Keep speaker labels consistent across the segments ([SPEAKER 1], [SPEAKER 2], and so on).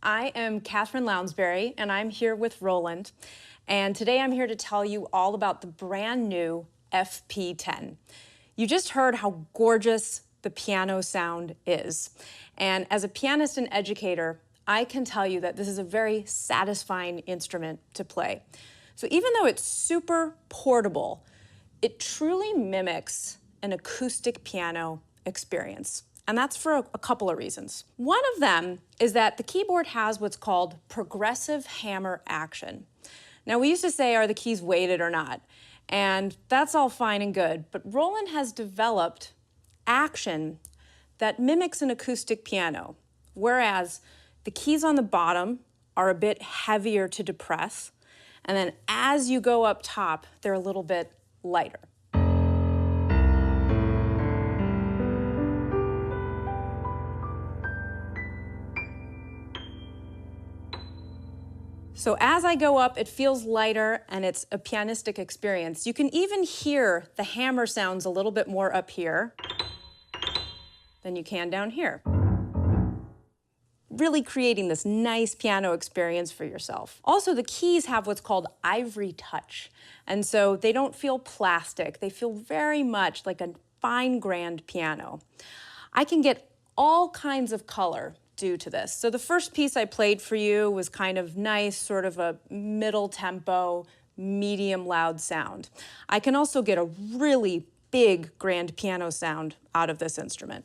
[SPEAKER 1] I am Catherine Lounsbury, and I'm here with Roland. And today I'm here to tell you all about the brand new FP-10. You just heard how gorgeous the piano sound is. And as a pianist and educator, I can tell you that this is a very satisfying instrument to play. So even though it's super portable, it truly mimics an acoustic piano experience. And that's for a couple of reasons. One of them is that the keyboard has what's called progressive hammer action. Now, we used to say, are the keys weighted or not? And that's all fine and good, but Roland has developed action that mimics an acoustic piano, whereas the keys on the bottom are a bit heavier to depress, and then as you go up top, they're a little bit lighter. So as I go up, it feels lighter and it's a pianistic experience. You can even hear the hammer sounds a little bit more up here than you can down here, really creating this nice piano experience for yourself. Also, the keys have what's called ivory touch, and so they don't feel plastic. They feel very much like a fine grand piano. I can get all kinds of color due to this. So the first piece I played for you was kind of nice, sort of a middle tempo, medium loud sound. I can also get a really big grand piano sound out of this instrument.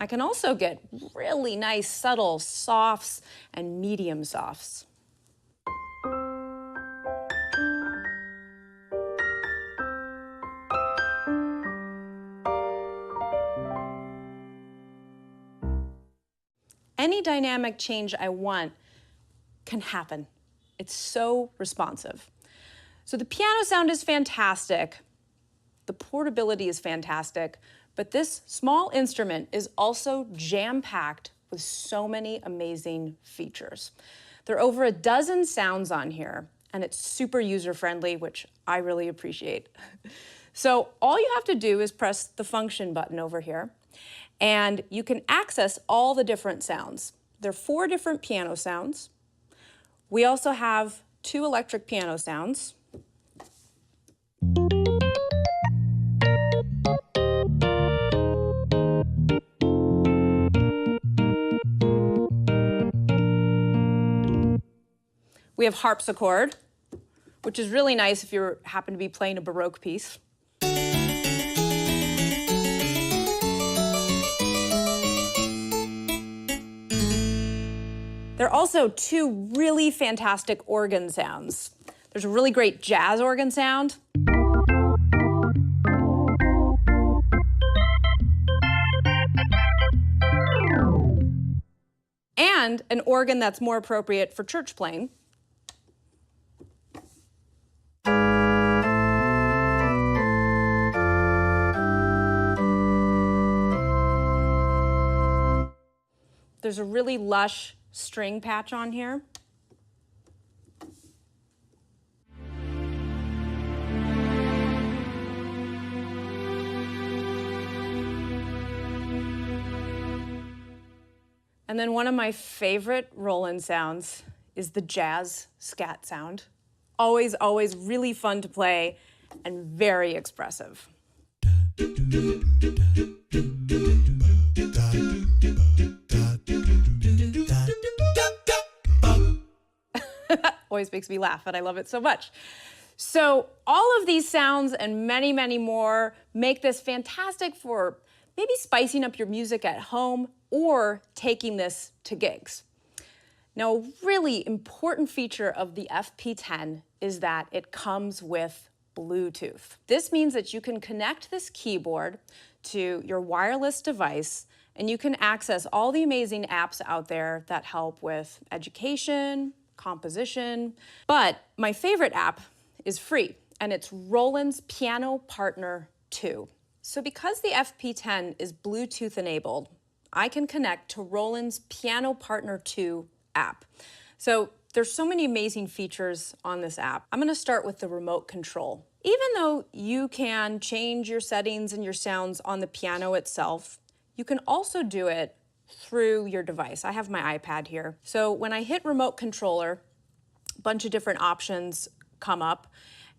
[SPEAKER 1] I can also get really nice, subtle softs and medium softs. Any dynamic change I want can happen. It's so responsive. So the piano sound is fantastic. The portability is fantastic. But this small instrument is also jam-packed with so many amazing features. There are over a dozen sounds on here, and it's super user-friendly, which I really appreciate. So all you have to do is press the function button over here, and you can access all the different sounds. There are 4 different piano sounds. We also have 2 electric piano sounds. We have harpsichord, which is really nice if you happen to be playing a Baroque piece. There are also 2 really fantastic organ sounds. There's a really great jazz organ sound. And an organ that's more appropriate for church playing. There's a really lush string patch on here. And then one of my favorite Roland sounds is the jazz scat sound. Always, always really fun to play and very expressive. Always makes me laugh, and I love it so much. So all of these sounds and many, many more make this fantastic for maybe spicing up your music at home or taking this to gigs. Now, a really important feature of the FP-10 is that it comes with Bluetooth. This means that you can connect this keyboard to your wireless device, and you can access all the amazing apps out there that help with education, composition. But my favorite app is free, and it's Roland's Piano Partner 2. So because the FP-10 is Bluetooth enabled, I can connect to Roland's Piano Partner 2 app. So There's so many amazing features on this app. I'm gonna start with the remote control. Even though you can change your settings and your sounds on the piano itself, you can also do it through your device. I have my iPad here. So when I hit remote controller, a bunch of different options come up,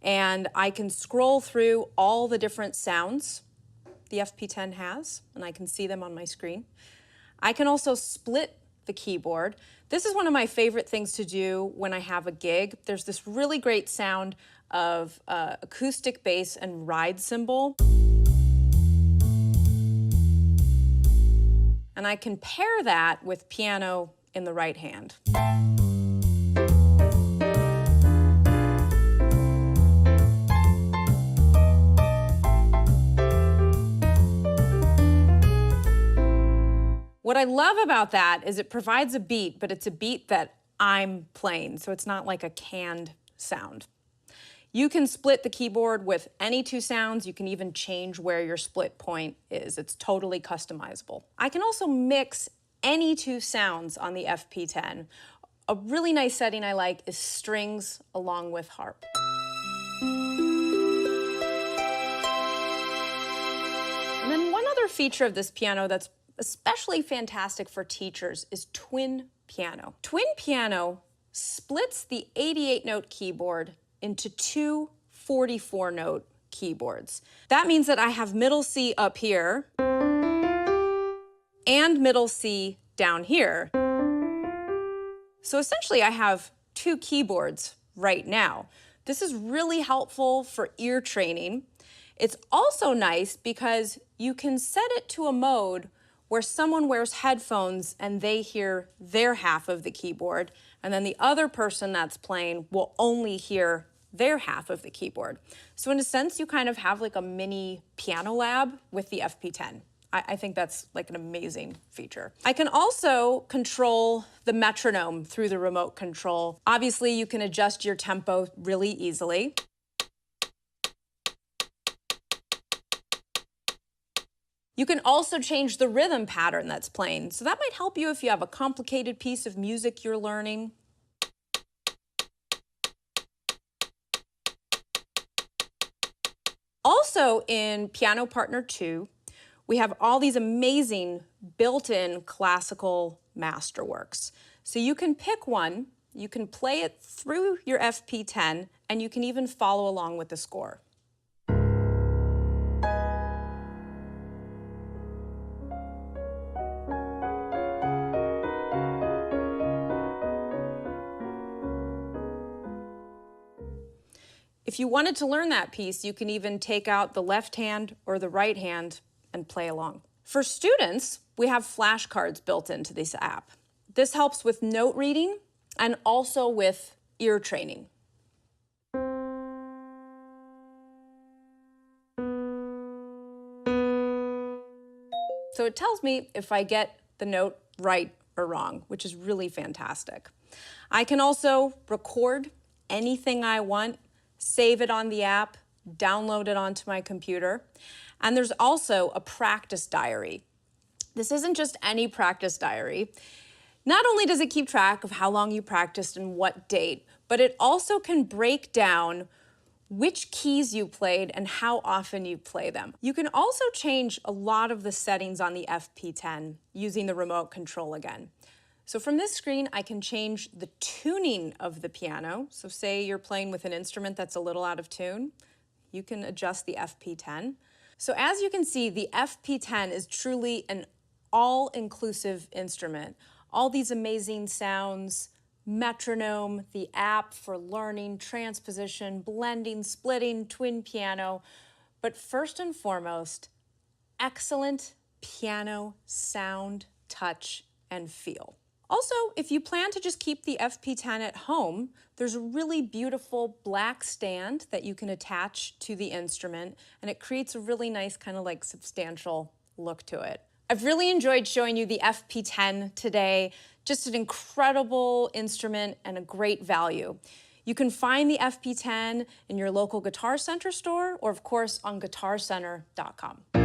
[SPEAKER 1] and I can scroll through all the different sounds the FP-10 has, and I can see them on my screen. I can also split the keyboard. This is one of my favorite things to do when I have a gig. There's this really great sound of acoustic bass and ride cymbal. And I can pair that with piano in the right hand. What I love about that is it provides a beat, but it's a beat that I'm playing, so it's not like a canned sound. You can split the keyboard with any two sounds. You can even change where your split point is. It's totally customizable. I can also mix any two sounds on the FP-10. A really nice setting I like is strings along with harp. And then one other feature of this piano that's especially fantastic for teachers is twin piano. Twin piano splits the 88-note keyboard into two 44-note keyboards. That means that I have middle C up here and middle C down here. So essentially I have two keyboards right now. This is really helpful for ear training. It's also nice because you can set it to a mode where someone wears headphones and they hear their half of the keyboard, and then the other person that's playing will only hear their half of the keyboard. So in a sense, you kind of have like a mini piano lab with the FP-10. I think that's like an amazing feature. I can also control the metronome through the remote control. Obviously, you can adjust your tempo really easily. You can also change the rhythm pattern that's playing. So that might help you if you have a complicated piece of music you're learning. Also in Piano Partner 2, we have all these amazing built-in classical masterworks. So you can pick one, you can play it through your FP-10, and you can even follow along with the score. If you wanted to learn that piece, you can even take out the left hand or the right hand and play along. For students, we have flashcards built into this app. This helps with note reading and also with ear training. So it tells me if I get the note right or wrong, which is really fantastic. I can also record anything I want, save it on the app, download it onto my computer. And there's also a practice diary. This isn't just any practice diary. Not only does it keep track of how long you practiced and what date, but it also can break down which keys you played and how often you play them. You can also change a lot of the settings on the FP-10 using the remote control again. So from this screen, I can change the tuning of the piano. So say you're playing with an instrument that's a little out of tune, you can adjust the FP-10. So as you can see, the FP-10 is truly an all-inclusive instrument. All these amazing sounds, metronome, the app for learning, transposition, blending, splitting, twin piano, but first and foremost, excellent piano sound, touch, and feel. Also, if you plan to just keep the FP-10 at home, there's a really beautiful black stand that you can attach to the instrument, and it creates a really nice kind of like substantial look to it. I've really enjoyed showing you the FP-10 today. Just an incredible instrument and a great value. You can find the FP-10 in your local Guitar Center store or, of course, on guitarcenter.com.